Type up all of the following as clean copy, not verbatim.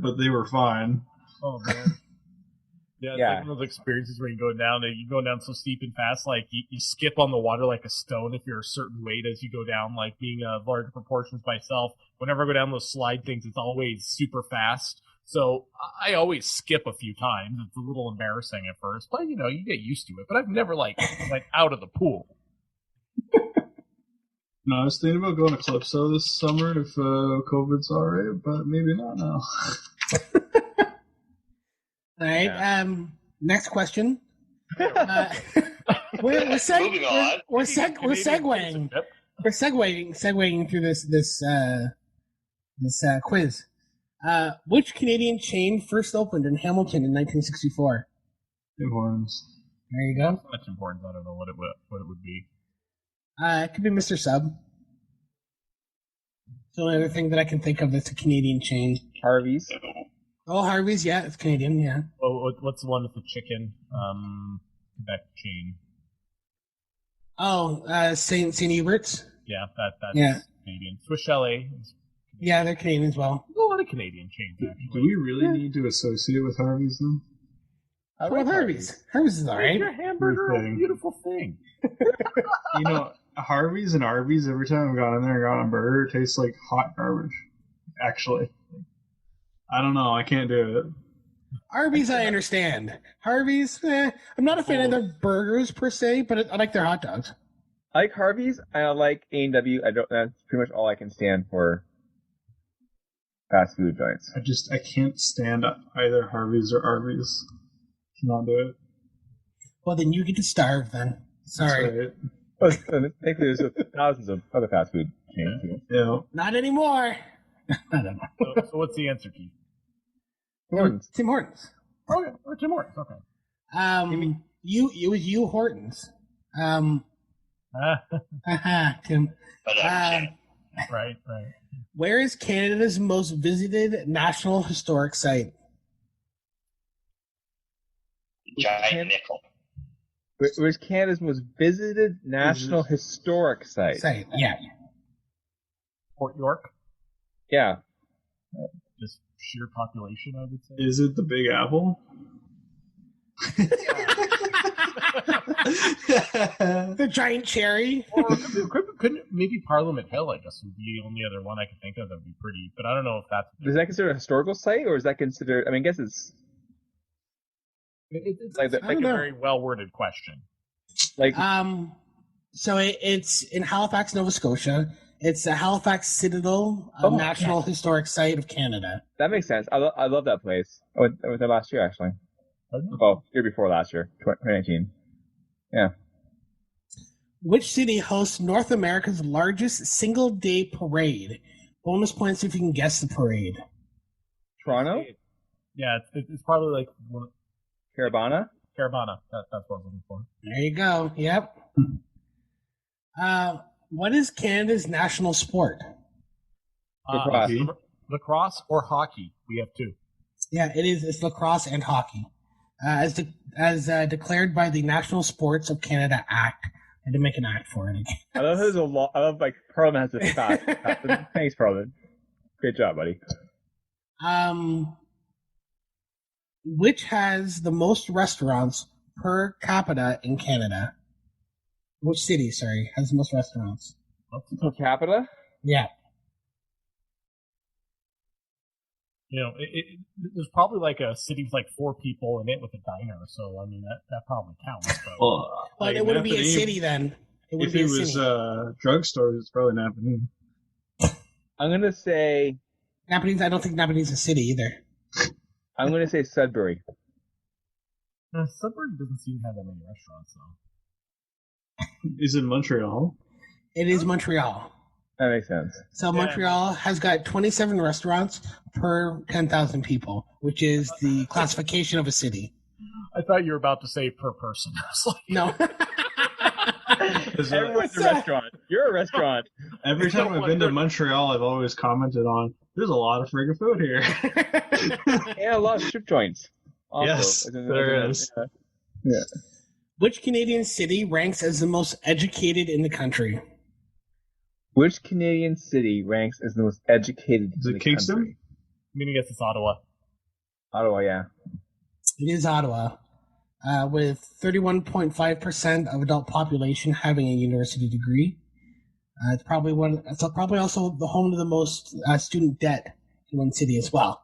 part, but they were fine. Oh man. Yeah, it's like one of those experiences where you go down and you go down so steep and fast, like you skip on the water like a stone if you're a certain weight as you go down. Like being large proportions myself, whenever I go down those slide things, it's always super fast. So I always skip a few times. It's a little embarrassing at first, but you get used to it. But I've never like went out of the pool. No, I was thinking about going to Calypso this summer if COVID's alright, but maybe not now. All right. Yeah. Next question. We're segueing. We're segueing through this quiz. Which Canadian chain first opened in Hamilton in 1964? Tim Hortons. There you go. That's important. I don't know what it would be. It could be Mr. Sub. It's the only other thing that I can think of that's a Canadian chain. Harvey's. Oh, Harvey's, yeah, it's Canadian, yeah. Oh, what's the one with the chicken? Quebec chain. Oh, St. Hubert's? Yeah, that's Canadian. Swiss Chalet. Yeah, they're Canadian as well. A lot of Canadian chains, actually. Do we really need to associate with Harvey's, though? I like Harvey's. Harvey's is all right. Your hamburger, a beautiful thing. Harvey's and Arby's, every time I've gone in there and got a burger, it tastes like hot garbage. Actually. I don't know. I can't do it. Arby's, I understand. Harvey's, I'm not a fan of their burgers per se, but I like their hot dogs. I like Harvey's. I like A&W. That's pretty much all I can stand for fast food joints. I can't stand either Harvey's or Arby's. Cannot do it. Well, then you get to starve then. Sorry. Right. Thankfully, there's thousands of other fast food chains. Yeah. Not anymore. I don't know. So what's the answer, Keith? Hortons. Tim Hortons. Oh, yeah. Tim Hortons. Okay. It was you Hortons. Tim. Right. Where is Canada's most visited national historic site? Giant Nickel. Where's Canada's most visited national historic site? Yeah. Port York? Yeah. Just sheer population, I would say. Is it the Big Apple? The giant cherry? Or couldn't maybe Parliament Hill, I guess, would be the only other one I could think of that would be pretty, but I don't know if that's... Is that considered a historical site, or is that considered... I mean, I guess it's like a very well-worded question. Like, so it's in Halifax, Nova Scotia. It's the Halifax Citadel, National Historic Site of Canada. That makes sense. I love that place. I went there last year, actually. Well, year before last year, 2019. Yeah. Which city hosts North America's largest single-day parade? Bonus points if you can guess the parade. Toronto? Yeah, it's probably like... Caravana? Caravana. That's what I was looking for. There you go. Yep. What is Canada's national sport? Lacrosse or hockey. We have two. Yeah, it is. It's lacrosse and hockey. As declared by the National Sports of Canada Act. I had to make an act for it again. I love there's a lot. I love like Parliament has this fast. Thanks, Parliament. Great job, buddy. Which has the most restaurants per capita in Canada? Which city, has the most restaurants? Per capita? Yeah. There's probably like a city with like 4 people in it with a diner, so I mean that probably counts. But it wouldn't be a city then. If it was drugstores, it's probably Napanee. I'm gonna say Napanee's. I don't think Napanee's a city either. I'm gonna say Sudbury. Sudbury doesn't seem to have that many restaurants though. Is it Montreal? It is Montreal. That makes sense. So Montreal has got 27 restaurants per 10,000 people, which is the classification of a city. I thought you were about to say per person. No. Everyone's a restaurant. You're a restaurant. Every time I've been to Montreal, I've always commented on, there's a lot of friggin' food here. And a lot of strip joints. Also. Yes, there is. Yeah. Which Canadian city ranks as the most educated in the country? Which Canadian city ranks as the most educated in the Kingston? country? Meaning, I guess it's Ottawa. Ottawa, yeah. It is Ottawa, with 31.5% of adult population having a university degree. It's probably also the home to the most student debt in one city as well.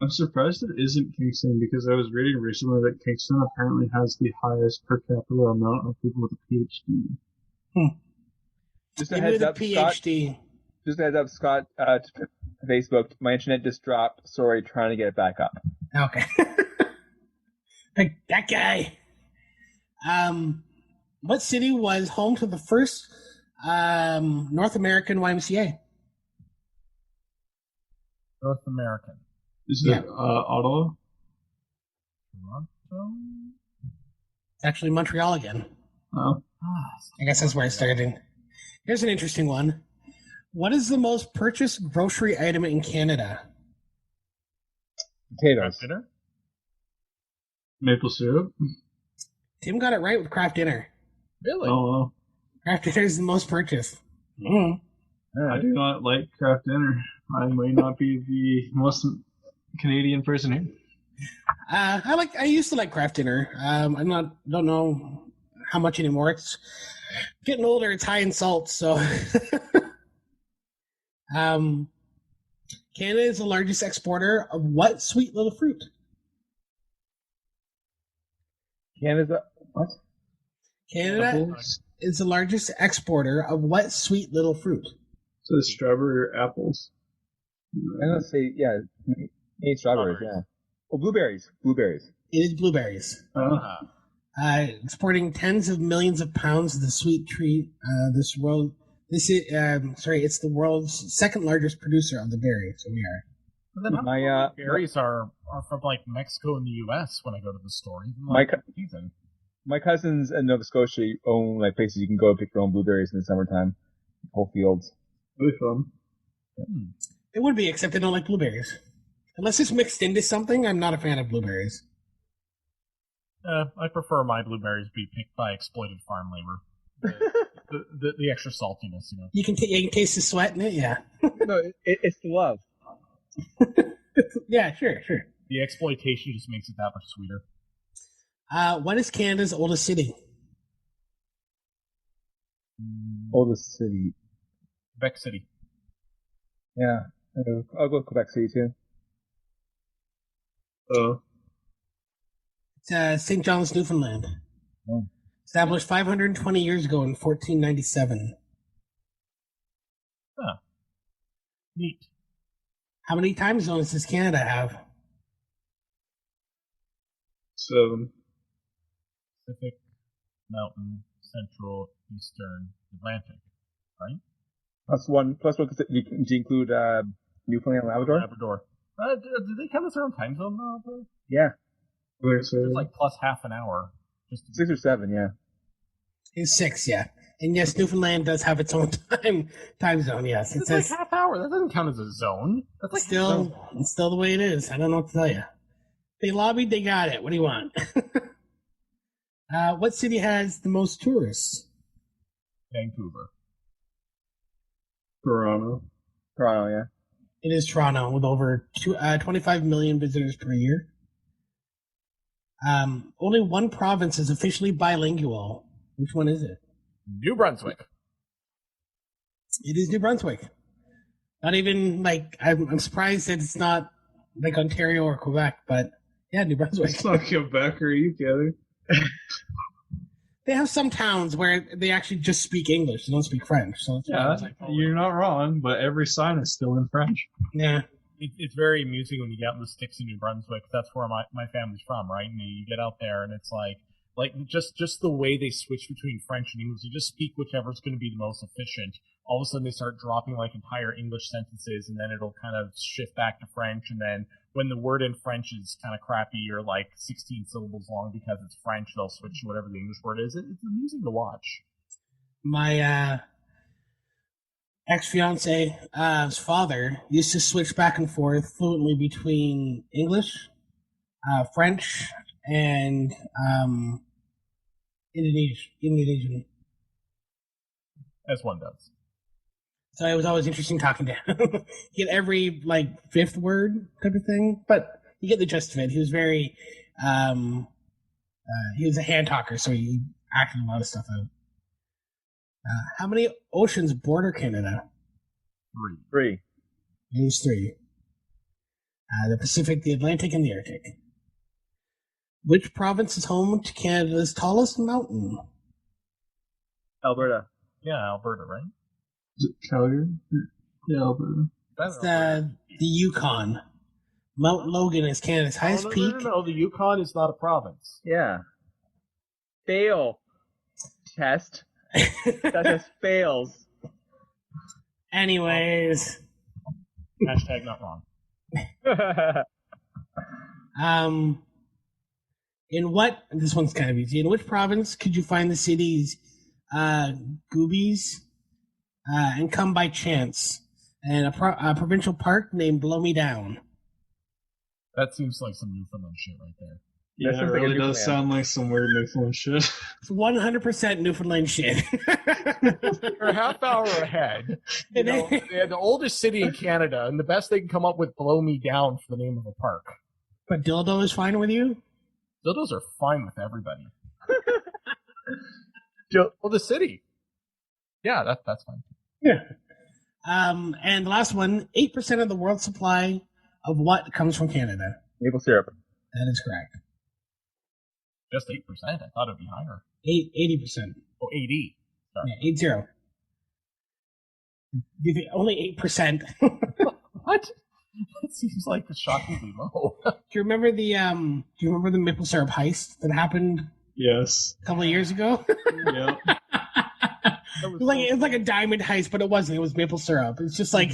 I'm surprised it isn't Kingston because I was reading recently that Kingston apparently has the highest per capita amount of people with a PhD. Just a heads up, PhD. Scott. Just a heads up, Scott. To Facebook, my internet just dropped. Sorry, trying to get it back up. Okay. Like that guy. What city was home to the first North American YMCA? North American. Is it Ottawa? Toronto? Actually, Montreal again. Oh. I guess that's where I started. Here's an interesting one. What is the most purchased grocery item in Canada? Potatoes. Dinner? Maple syrup? Tim got it right with Kraft Dinner. Really? Oh, well. Kraft Dinner is the most purchased. Mm. I do not like Kraft Dinner. I may not be the most Canadian person here. I used to like Kraft Dinner. Don't know how much anymore. It's getting older. It's high in salt, so. Canada is the largest exporter of what sweet little fruit? Canada, what? Canada Apples? is the largest exporter of what sweet little fruit? So strawberry or apples? I'm gonna say strawberries. Yeah. Oh, blueberries. Blueberries. It is blueberries. Exporting tens of millions of pounds of the sweet treat. It's the world's second largest producer of the berry. So we are. But then how berries are from like Mexico and the U.S. when I go to the store. Even my cousins in Nova Scotia own like places you can go pick your own blueberries in the summertime. Whole fields. Really fun. It would be, except I don't like blueberries. Unless it's mixed into something, I'm not a fan of blueberries. I prefer my blueberries be picked by exploited farm labor. The extra saltiness, you know. You can taste the sweat in it, yeah. No, it's the love. Yeah, sure. The exploitation just makes it that much sweeter. What is Canada's oldest city? Oldest city. Quebec City. Yeah, I'll go Quebec City too. It's St. John's, Newfoundland. Oh. Established 520 years ago in 1497. Huh. Neat. How many time zones does Canada have? 7. Pacific, Mountain, Central, Eastern, Atlantic, right? Plus one. Do you include Newfoundland and Labrador? Labrador. Do they count as their own time zone now? Yeah. It's like plus half an hour. 6 or 7, yeah. It's 6, yeah. And yes, Newfoundland does have its own time zone, yes. It's like half hour. That doesn't count as a zone. That's like it's still the way it is. I don't know what to tell you. They lobbied, they got it. What do you want? What city has the most tourists? Vancouver. Toronto, yeah. It is Toronto, with over 25 million visitors per year. Only one province is officially bilingual. Which one is it? New Brunswick. It is New Brunswick. Not even like I'm surprised that it's not like Ontario or Quebec, but yeah, New Brunswick. It's not Quebec, are you kidding? They have some towns where they actually just speak English; they don't speak French. So You're not wrong, but every sign is still in French. Yeah. It's very amusing when you get out in the sticks in New Brunswick. That's where my family's from, right? And you get out there, and it's like just the way they switch between French and English. You just speak whichever's going to be the most efficient. All of a sudden, they start dropping like entire English sentences, and then it'll kind of shift back to French. And then when the word in French is kind of crappy or like 16 syllables long because it's French, they'll switch to whatever the English word is. It's amusing to watch. My ex-fiance's father used to switch back and forth fluently between English, French, and Indonesian. As one does. So it was always interesting talking to him. You get every fifth word type of thing, but you get the gist of it. He was very, he was a hand talker, so he acted a lot of stuff out. How many oceans border Canada? 3. It was 3. The Pacific, the Atlantic, and the Arctic. Which province is home to Canada's tallest mountain? Alberta. Yeah, Alberta, right? Is it Calgary? Yeah, Alberta. It's the Yukon. Mount Logan is Canada's highest peak. No, the Yukon is not a province. Yeah. Fail. Test. That just fails. Anyways. Hashtag not wrong. In what, this one's kind of easy, in which province could you find the cities Goobies and Come By Chance and a provincial park named Blow Me Down? That seems like some Newfoundland shit right there. Yeah, it really does sound like some weird Newfoundland shit. It's 100% Newfoundland shit. You're a half hour ahead. They had the oldest city in Canada, and the best they can come up with, Blow Me Down, for the name of a park. But dildo is fine with you? Dildos are fine with everybody. Well, the city. Yeah, that's fine. Yeah. And the last one, 8% of the world's supply of what comes from Canada? Maple syrup. That is correct. Just 8%? I thought it'd be higher. 80%. Oh, 80. Sorry. Yeah, 80. You think only 8%? What? It seems like it's shockingly low. Do you remember the maple syrup heist that happened? Yes. A couple of years ago? Yeah. It was like a diamond heist, but it wasn't. It was maple syrup. It's just like,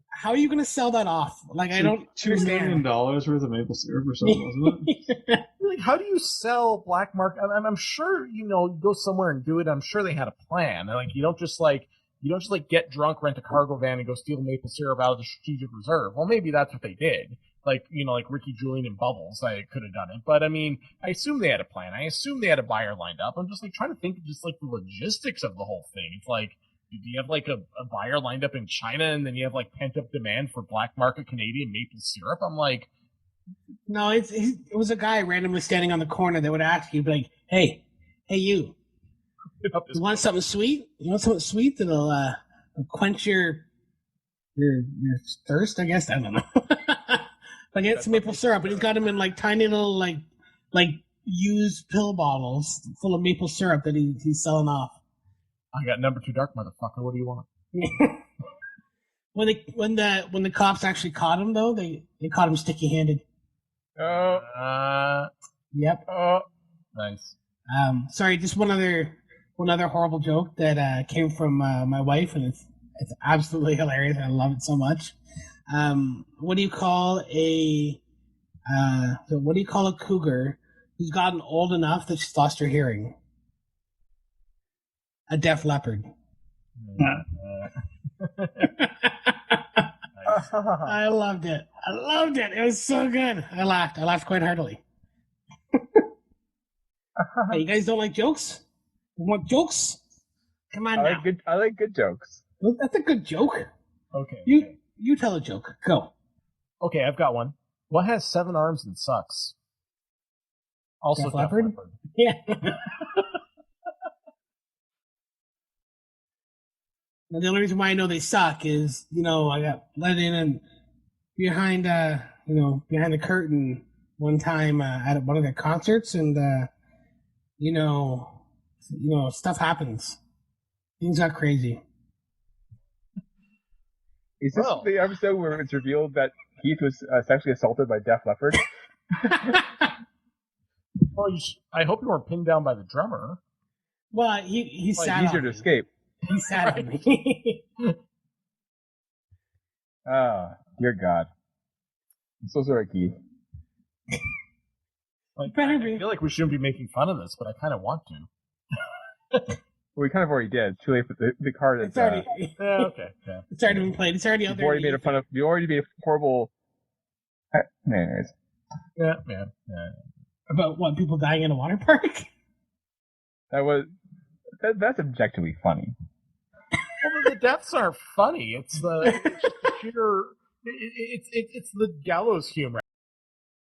how are you going to sell that off? Like, I don't $2 million worth of maple syrup or something, wasn't it? Like, how do you sell black market? I'm sure, you go somewhere and do it. I'm sure they had a plan. Like, you don't just get drunk, rent a cargo van, and go steal maple syrup out of the strategic reserve. Well, maybe that's what they did. Like Ricky, Julian, and Bubbles, I could have done it. But, I mean, I assume they had a plan. I assume they had a buyer lined up. I'm just, trying to think of just, the logistics of the whole thing. It's like, do you have, a buyer lined up in China, and then you have, pent-up demand for black market Canadian maple syrup? I'm like... No, it was a guy randomly standing on the corner that would ask you, like, hey, you. You want something sweet? You want something sweet that'll quench your thirst? I guess, I don't know. But get some maple syrup, and he's got them in tiny little used pill bottles full of maple syrup that he's selling off. I got number 2 dark, motherfucker. What do you want? When the cops actually caught him, though, they caught him sticky-handed. Yep. Nice. Sorry, just one other horrible joke that came from my wife, and it's absolutely hilarious. I love it so much. What do you call a cougar who's gotten old enough that she's lost her hearing? A deaf leopard. I loved it. It was so good. I laughed quite heartily. Hey, you guys don't like jokes? You want jokes? Come on now. I like good jokes. Well, that's a good joke. Okay. You tell a joke. Go. Okay, I've got one. What has 7 arms and sucks? Also Def Leppard? Leppard. Yeah. Now, the only reason why I know they suck is, I got let in and behind the curtain one time at one of their concerts, and stuff happens. Things got crazy. Is this the episode where it's revealed that Keith was sexually assaulted by Def Leppard? Well, I hope you weren't pinned down by the drummer. Well, he sat easier on to me. escape. He sat on me. Dear God. I'm so sorry, Keith. Better be. I feel like we shouldn't be making fun of this, but I kind of want to. Well, we kind of already did. Too late for the card. It's already. Okay. Yeah. It's already been played. It's already out there. You already made a horrible. Anyways. Yeah. About what, people dying in a water park? That's objectively funny. Well, the deaths aren't funny. It's the sheer. It's the gallows humor.